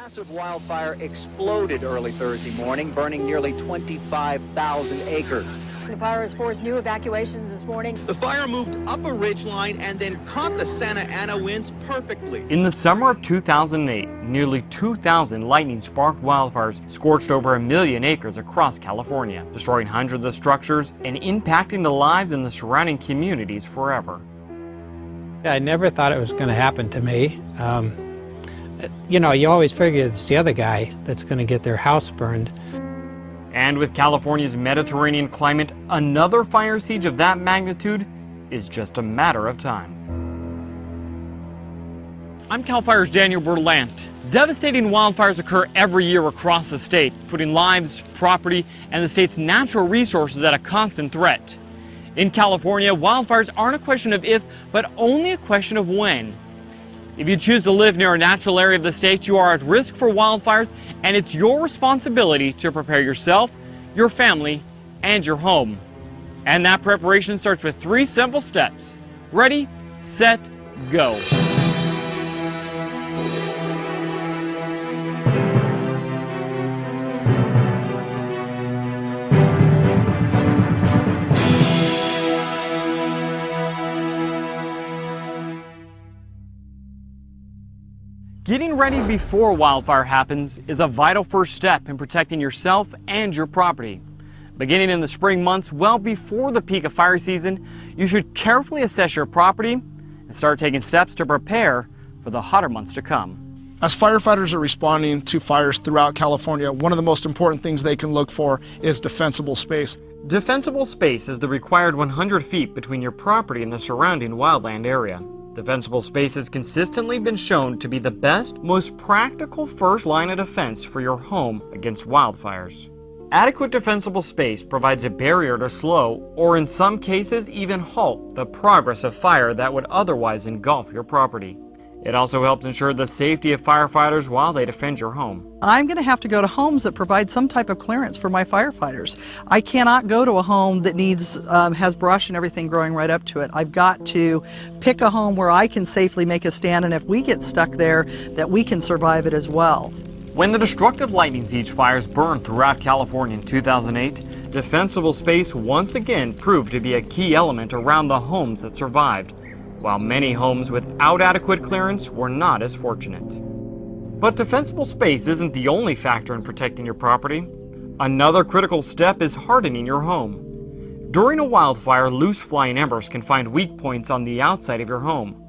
massive wildfire exploded early Thursday morning, burning nearly 25,000 acres. The fire has forced new evacuations this morning. The fire moved up a ridgeline and then caught the Santa Ana winds perfectly. In the summer of 2008, nearly 2,000 lightning-sparked wildfires scorched over 1 million acres across California, destroying hundreds of structures and impacting the lives in the surrounding communities forever. I never thought it was going to happen to me. You know, you always figure it's the other guy that's going to get their house burned. And with California's Mediterranean climate, another fire siege of that magnitude is just a matter of time. I'm CAL FIRE's Daniel Berlant. Devastating wildfires occur every year across the state, putting lives, property, and the state's natural resources at a constant threat. In California, wildfires aren't a question of if, but only a question of when. If you choose to live near a natural area of the state, you are at risk for wildfires, and it's your responsibility to prepare yourself, your family, and your home. And that preparation starts with 3 simple steps. Ready, set, go. Getting ready before wildfire happens is a vital first step in protecting yourself and your property. Beginning in the spring months, well before the peak of fire season, you should carefully assess your property and start taking steps to prepare for the hotter months to come. As firefighters are responding to fires throughout California, one of the most important things they can look for is defensible space. Defensible space is the required 100 feet between your property and the surrounding wildland area. Defensible space has consistently been shown to be the best, most practical first line of defense for your home against wildfires. Adequate defensible space provides a barrier to slow, or in some cases even halt, the progress of fire that would otherwise engulf your property. It also helps ensure the safety of firefighters while they defend your home. I'm going to have to go to homes that provide some type of clearance for my firefighters. I cannot go to a home that has brush and everything growing right up to it. I've got to pick a home where I can safely make a stand, and if we get stuck there, that we can survive it as well. When the destructive lightning siege fires burned throughout California in 2008, defensible space once again proved to be a key element around the homes that survived, while many homes without adequate clearance were not as fortunate. But defensible space isn't the only factor in protecting your property. Another critical step is hardening your home. During a wildfire, loose flying embers can find weak points on the outside of your home.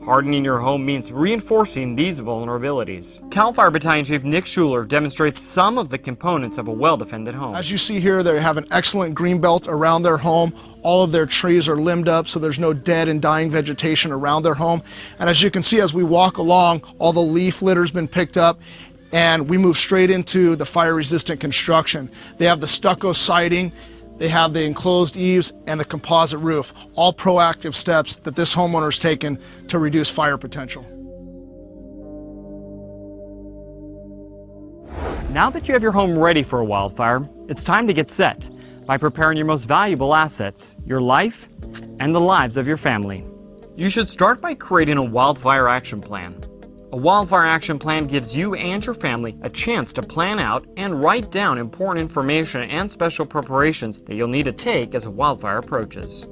Hardening your home means reinforcing these vulnerabilities. CAL FIRE Battalion Chief Nick Schuler demonstrates some of the components of a well-defended home. As you see here, they have an excellent green belt around their home. All of their trees are limbed up, so there's no dead and dying vegetation around their home. And as you can see, as we walk along, all the leaf litter's been picked up, and we move straight into the fire-resistant construction. They have the stucco siding, they have the enclosed eaves, and the composite roof. All proactive steps that this homeowner's taken to reduce fire potential. Now that you have your home ready for a wildfire, it's time to get set by preparing your most valuable assets, your life and the lives of your family. You should start by creating a wildfire action plan. A wildfire action plan gives you and your family a chance to plan out and write down important information and special preparations that you'll need to take as a wildfire approaches.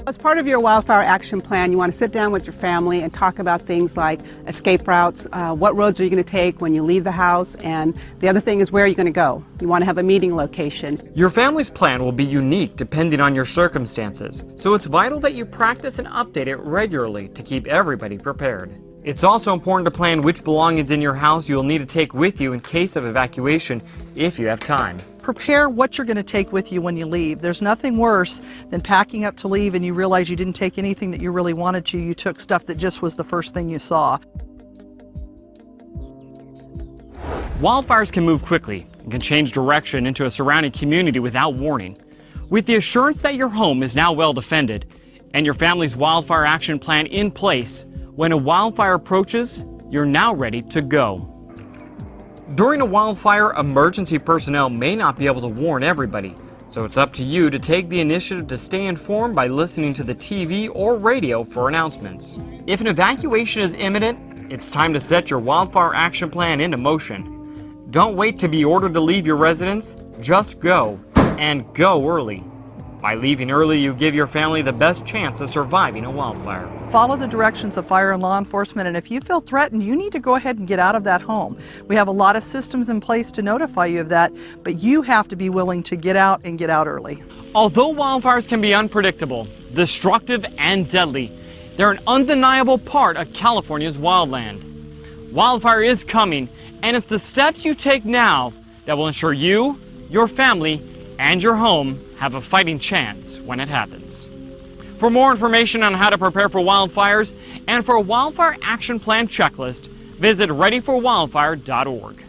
As part of your wildfire action plan, you want to sit down with your family and talk about things like escape routes, what roads are you going to take when you leave the house, and the other thing is where are you going to go. You want to have a meeting location. Your family's plan will be unique depending on your circumstances, so it's vital that you practice and update it regularly to keep everybody prepared. It's also important to plan which belongings in your house you'll need to take with you in case of evacuation if you have time. Prepare what you're going to take with you when you leave. There's nothing worse than packing up to leave and you realize you didn't take anything that you really wanted to. You took stuff that just was the first thing you saw. Wildfires can move quickly and can change direction into a surrounding community without warning. With the assurance that your home is now well defended and your family's wildfire action plan in place, when a wildfire approaches, you're now ready to go. During a wildfire, emergency personnel may not be able to warn everybody, so it's up to you to take the initiative to stay informed by listening to the TV or radio for announcements. If an evacuation is imminent, It's time to set your wildfire action plan into motion. Don't wait to be ordered to leave your residence. Just go, and go early. By leaving early, you give your family the best chance of surviving a wildfire. Follow the directions of fire and law enforcement, and if you feel threatened, you need to go ahead and get out of that home. We have a lot of systems in place to notify you of that, but you have to be willing to get out and get out early. Although wildfires can be unpredictable, destructive, and deadly, they're an undeniable part of California's wildland. Wildfire is coming, and it's the steps you take now that will ensure you, your family, and your home have a fighting chance when it happens. For more information on how to prepare for wildfires and for a wildfire action plan checklist, visit readyforwildfire.org.